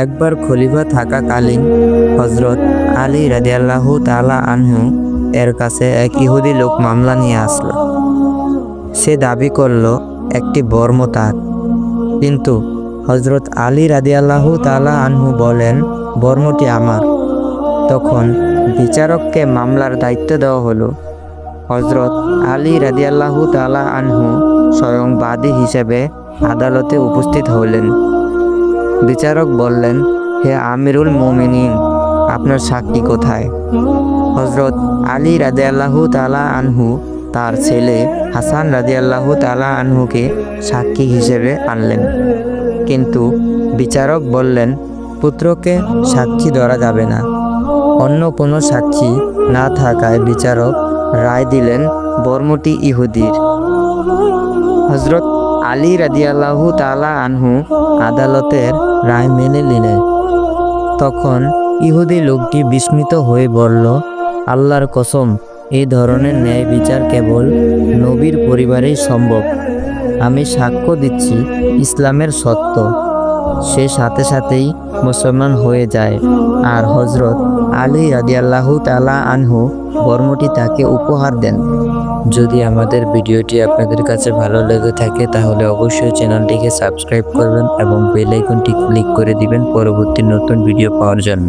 একবার খলিফা থাকাকালীন হযরত আলী রাদিয়াল্লাহু তাআলা আনহু এর কাছে এক ইহুদি লোক মামলা নিয়ে আসলো। সে দাবি করল একটি বর্ম তার, কিন্তু হযরত আলী রাদিয়াল্লাহু তাআলা আনহু বলেন বর্মটি আমার। তখন বিচারককে মামলার দায়িত্ব দেওয়া হলো। হযরত আলী রাদিয়াল্লাহু তাআলা আনহু স্বয়ং বাদী হিসেবে আদালতে উপস্থিত হলেন। বিচারক বললেন, হে আমিরুল মুমিনিন, আপনার সাক্ষী কোথায়? হযরত আলী রাদিয়াল্লাহু তাআলা আনহু তার ছেলে হাসান রাদিয়াল্লাহু তাআলা আনহুকে সাক্ষী হিসেবে আনলেন, কিন্তু বিচারক বললেন পুত্রকে সাক্ষী ধরা যাবে না। অন্য কোনো সাক্ষী না থাকায় বিচারক রায় দিলেন বর্মটি ইহুদির। হযরত আলী রাদিয়াল্লাহু তাআলা আনহু আদালতের রায় মেনে নিলেন। তখন ইহুদি লোকটি বিস্মিত হয়ে বলল, আল্লাহর কসম, এই ধরনের ন্যায় বিচার কেবল নবীর পরিবারেই সম্ভব। আমি সাক্ষ্য দিচ্ছি ইসলামের সত্য। সে সাথে সাথেই মুসলমান হয়ে যায়, আর হযরত আলী রাদিয়াল্লাহু তাআলা আনহু বর্মটি তাকে উপহার দেন। যদি আমাদের ভিডিওটি আপনাদের কাছে ভালো লেগে থাকে তাহলে অবশ্যই চ্যানেলটিকে সাবস্ক্রাইব করবেন এবং বেল আইকনটি ক্লিক করে দিবেন পরবর্তী নতুন ভিডিও পাওয়ার জন্য।